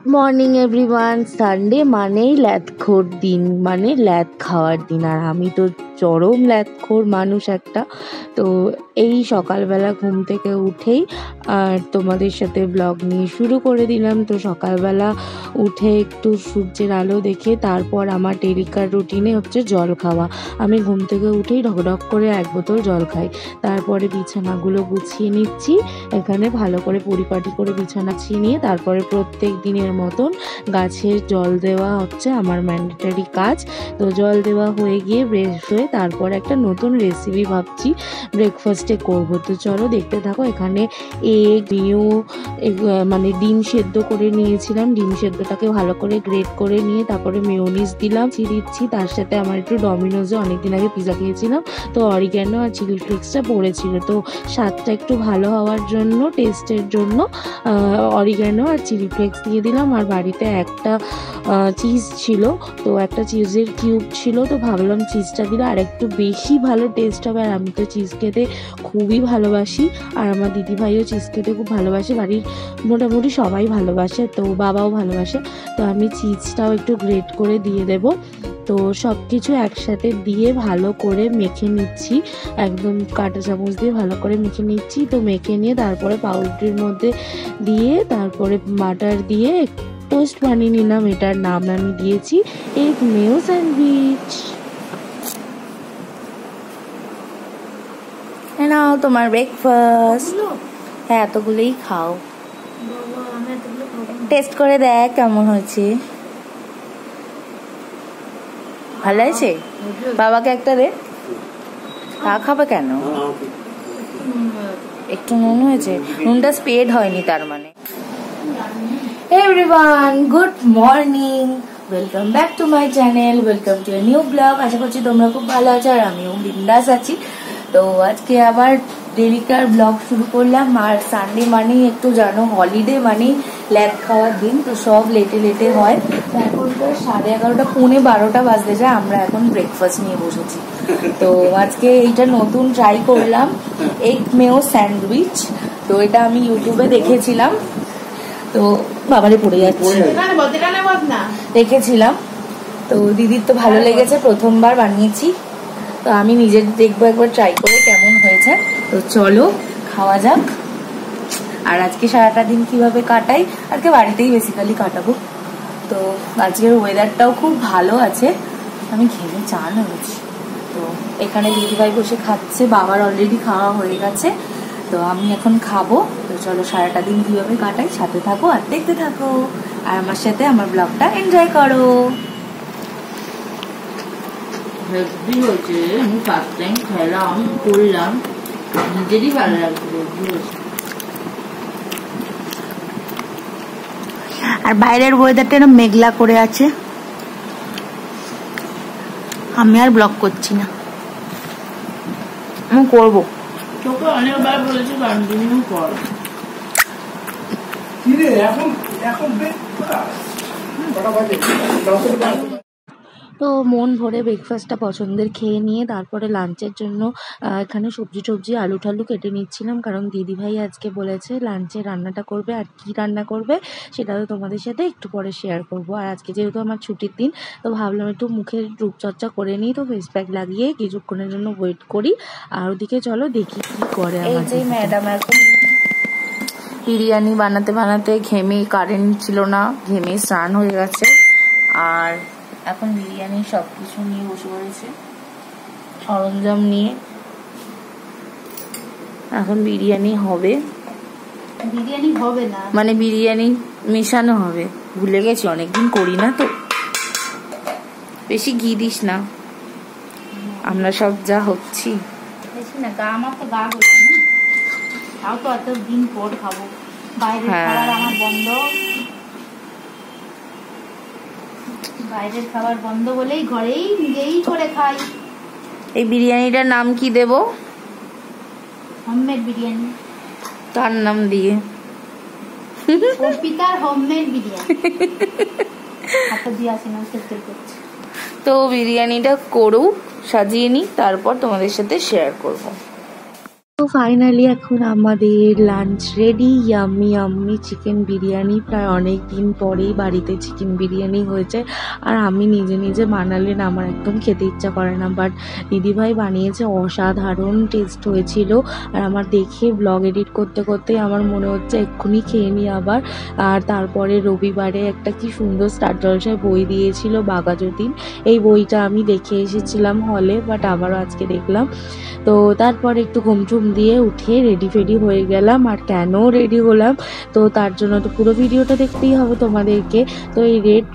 Morning everyone. Sunday মানেই ল্যাদখোর দিন, মানে ল্যাদ খাওয়ার দিন। আর আমি তো চরম ল্যাদখোর মানুষ একটা। তো এই সকালবেলা ঘুম থেকে উঠেই আর তোমাদের সাথে ব্লগ নিয়ে শুরু করে দিলাম। তো সকালবেলা উঠে একটু সূর্যের আলো দেখে তারপর আমার ডেলিকার রুটিনে হচ্ছে জল খাওয়া। আমি ঘুম থেকে উঠেই ঢকঢক করে 1 বোতল জল খাই। তারপরে বিছানাগুলো গুছিয়ে নিচ্ছি, এখানে ভালো করে পরিপাটি করে বিছানা ছিনিয়ে তারপরে প্রত্যেক দিনের মতন গাছের জল দেওয়া হচ্ছে আমার ম্যান্ডেটরি কাজ। তো জল দেওয়া হয়ে গিয়ে ফ্রেশ হয়ে তারপর একটা নতুন রেসিপি ভাবছি ব্রেকফাস্টে করব। তো চলো দেখতে থাকো। এখানে এগ নিউ মানে ডিম সেদ্ধ করে নিয়েছিলাম, ডিম সেদ্ধটাকে ভালো করে গ্রেট করে নিয়ে তারপরে মেয়োনিজ দিলাম, দিচ্ছি। তার সাথে আমার একটু ডমিনোজে অনেকদিন আগে পিজা খেয়েছিলাম, তো অরিগ্যানো আর চিলি ফ্লেক্সটা পড়েছিল। তো স্বাদটা একটু ভালো হওয়ার জন্য, টেস্টের জন্য অরিগ্যানো আর চিলি ফ্লেক্স দিয়ে দিলাম। আর বাড়িতে একটা চিজ ছিল, তো একটা চিজের কিউব ছিল, তো ভাবলাম চিজটা দিলে আর একটু বেশি ভালো টেস্ট হবে। আর আমি তো চিজ খেতে খুবই ভালোবাসি, আর আমার দিদিভাইও চিজ খেতে খুব ভালোবাসে, বাড়ির মোটামুটি সবাই ভালোবাসে, তো বাবাও ভালোবাসে। তো আমি চিজটাও একটু গ্রেট করে দিয়ে দেবো। তো সব কিছু একসাথে দিয়ে ভালো করে মেখে নিচ্ছি, একদম কাঁটা চামচ দিয়ে ভালো করে মেখে নিচ্ছি। তো মেখে নিয়ে তারপরে পাউরুটির মধ্যে দিয়ে তারপরে বাটার দিয়ে টোস্ট বানিয়ে নিলাম। এটার নাম আমি দিয়েছি এগ মেয়ো স্যান্ডউইচ। নাও তোমার ব্রেকফাস্ট। হ্যাঁ, এতগুলোই খাও, টেস্ট করে দেখ কেমন হয়েছে। ভালো আছে? বাবাকে একটা দে। তা খাবে কেন? একটু নুন হয়েছে, নুনটা স্প্রেড হয়নি তার মানে। Everyone, good morning, welcome back to my channel, welcome to a new blog. আশা করছি তোমরা খুব ভালো আছো আর আমিও বিন্দাস আছি। তো আজকে আবার ডেলিকার ব্লগ শুরু করলাম। আর সানডে মানেই একটু জানো, হলিডে মানেই ল্যাদ খাওয়ার দিন, তো সব লেটে লেটে হয়। তো এখন তো 11:30 পৌনে 12টা বাজতে যায়, আমরা এখন ব্রেকফাস্ট নিয়ে বসেছি। তো আজকে এইটা নতুন ট্রাই করলাম, এগ মেয়ো স্যান্ডউইচ। তো এটা আমি ইউটিউবে দেখেছিলাম, তো বাবারে পড়ে যাচ্ছে, দেখেছিলাম। তো দিদির তো ভালো লেগেছে, প্রথমবার বানিয়েছি, তো আমি নিজে দেখবো একবার ট্রাই করে কেমন হয়েছে। তো চলো খাওয়া যাক। আর আজকে সারাটা দিন কিভাবে কাটাই, আজকে বাড়িতেই বেসিক্যালি কাটাবো। তো আজকের ওয়েদারটাও খুব ভালো আছে, আমি ঘেমে চান হয়েছি। তো এখানে দিদিভাই বসে খাচ্ছে, বাবার অলরেডি খাওয়া হয়ে গেছে, তো আমি এখন খাবো। তো চলো সারাটা দিন কিভাবে কাটাই সাথে থাকো আর দেখতে থাকো, আর আমার সাথে আমার ব্লগটা এনজয় করো। হেভি হয়েছে, আমি ফার্স্ট টাইম খেলাম, করলাম, নিজেরই ভালো লাগছে। আর বাইরের ওয়েদারটা না মেঘলা করে আছে, আমি আর ব্লগ করছি না, আমি করবো। তোকে অনেকবার বলেছি কন্টিনিউ কর। তো মন ভরে ব্রেকফাস্টটা পছন্দের খেয়ে নিয়ে তারপরে লাঞ্চের জন্য এখানে সবজি আলু ঠালু কেটে নিচ্ছিলাম, কারণ দিদিভাই আজকে বলেছে লাঞ্চে রান্নাটা করবে। আর কি রান্না করবে সেটা তো তোমাদের সাথে একটু পরে শেয়ার করব। আর আজকে যেহেতু আমার ছুটির দিন, তো ভাবলাম একটু মুখের রূপচর্চা করে নিই, তো ফেস প্যাক লাগিয়ে কিছুক্ষণের জন্য ওয়েট করি। আর ওদিকে চলো দেখি কি করে। এই যে ম্যাডাম এখন বিরিয়ানি বানাতে বানাতে ঘেমে, কারেন্ট ছিল না, ঘেমে স্নান হয়ে গেছে, আর এখন বিরিয়ানি সবকিছু নিয়ে বসে পড়েছে, সরঞ্জাম নিয়ে। এখন বিরিয়ানি হবে, বিরিয়ানি হবে না মানে বিরিয়ানি মেশানো হবে। ভুলে গেছি, অনেকদিন করি না তো। বেশি ঘি দিস না, আমরা সব যা হচ্ছি। বেশি না গা, আমার তো গা হলো না, তাও তো এতদিন পর খাবো। বাইরের খাবার আমার বন্ধ, বাইরের খাবার বন্ধ বলেই ঘরেই নিজেই করে খাই। এই বিরিয়ানিটার নাম কি দেব? হোমমেড বিরিয়ানি। তার নাম দিয়ে অর্পিতার হোমমেড বিরিয়ানি। তো বিরিয়ানিটা করুক, সাজিয়ে নি, তারপর তোমাদের সাথে শেয়ার করব। তো ফাইনালি এখন আমাদের lunch ready. Yummy yummy chicken biryani. প্রায় অনেক দিন পরেই বাড়িতে চিকেন বিরিয়ানি হয়েছে, আর আমি নিজে নিজে বানালে না আমার একদম খেতে ইচ্ছা করে না, বাট দিদিভাই বানিয়েছে, অসাধারণ টেস্ট হয়েছিল। আর আমার দেখে ব্লগ এডিট করতে করতেই আমার মনে হচ্ছে এক্ষুনি খেয়ে নিই আবার। আর তারপরে রবিবারে একটা কি সুন্দর স্টার জলসায় বই দিয়েছিল বাঘাযতীন, এই বইটা আমি দেখে এসেছিলাম হলে, বাট আবারও আজকে দেখলাম। তো তারপরে একটু ঘুম দিয়ে উঠে রেডি ফেডি হয়ে গেলাম। আর কেন রেডি হলাম তো তার জন্য তো পুরো ভিডিওটা দেখতেই হবে তোমাদেরকে। তো এই রেড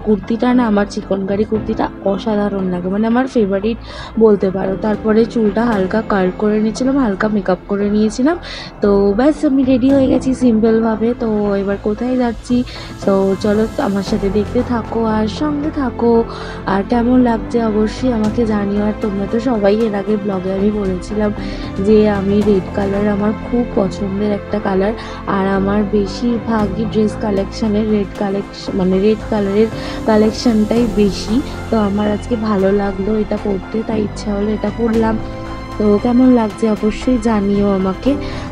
কুর্তিটা না, আমার চিকনকারি কুর্তিটা অসাধারণ লাগে, মানে আমার ফেভারিট বলতে পারো। তারপরে চুলটা হালকা কার্ল করে নিয়েছিলাম, হালকা মেকআপ করে নিয়েছিলাম। তো ব্যাস আমি রেডি হয়ে গেছি সিম্পলভাবে। তো এবার কোথায় যাচ্ছি, তো চলো আমার সাথে দেখতে থাকো আর সঙ্গে থাকো। আর কেমন লাগছে অবশ্যই আমাকে জানিও। আর তোমরা তো সবাই এর আগে ব্লগে আমি বলেছিলাম যে আমি রেড কালার আমার খুব পছন্দের একটা কালার, আর আমার বেশিরভাগই ড্রেস কালেকশানের রেড কালেকশন, মানে রেড কালারের কালেকশানটাই বেশি। তো আমার আজকে ভালো লাগলো এটা পরতে, তাই ইচ্ছা হলো এটা পরলাম। তো কেমন লাগছে অবশ্যই জানিও আমাকে।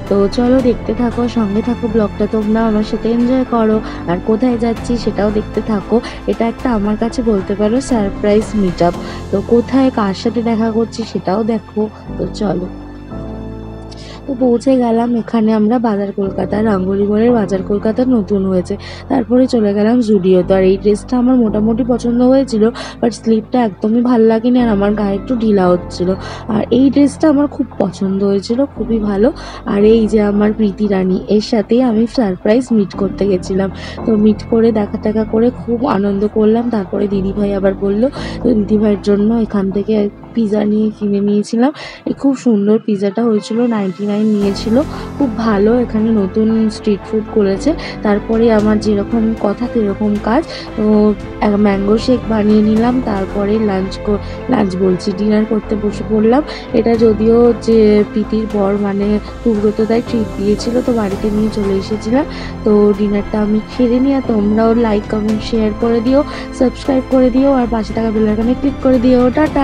তো চলো দেখতে থাকো, সঙ্গে থাকো, ব্লগটা তোমরা আমার সাথে এনজয় করো। আর কোথায় যাচ্ছি সেটাও দেখতে থাকো। এটা একটা আমার কাছে বলতে পারো সারপ্রাইজ মিট আপ। তো কোথায় কার সাথে দেখা করছি সেটাও দেখো। তো চলো। তো পৌঁছে গেলাম এখানে আমরা বাজার কলকাতা, রাঙ্গুলি মোড়ের বাজার কলকাতা নতুন হয়েছে। তারপরে চলে গেলাম জুডিওতে। আর এই ড্রেসটা আমার মোটামুটি পছন্দ হয়েছিল, বাট স্লিপটা একদমই ভালো লাগেনি আর আমার গায়ে একটু ঢিলা হচ্ছিল। আর এই ড্রেসটা আমার খুব পছন্দ হয়েছিল, খুবই ভালো। আর এই যে আমার প্রীতি রানী, এর সাথেই আমি সারপ্রাইজ মিট করতে গেছিলাম। তো মিট করে দেখা টাকা করে খুব আনন্দ করলাম। তারপরে দিদিভাই আবার বললো, তো দিদিভাইয়ের জন্য এখান থেকে পিৎজা কিনে নিয়েছিলাম। এই খুব সুন্দর পিৎজাটা হয়েছিল, 99 নিয়েছিল, খুব ভালো। এখানে নতুন স্ট্রিট ফুড করেছে। তারপরে আমার যেরকম কথা সেরকম কাজ। তো ম্যাঙ্গো শেক বানিয়ে নিলাম। তারপরে লাঞ্চ বলছি ডিনার করতে বসে পড়লাম। এটা যদিও যে প্রীতির বর মানে সুব্রতদাই ট্রিট দিয়েছিল, তো বাড়িতে নিয়ে চলে এসেছিলাম। তো ডিনারটা আমি খেয়ে নিই। আর তোমরাও লাইক কমেন্ট শেয়ার করে দিও, সাবস্ক্রাইব করে দিও, আর পাশে থাকা বেল আইকনে ক্লিক করে দিও। টাটা।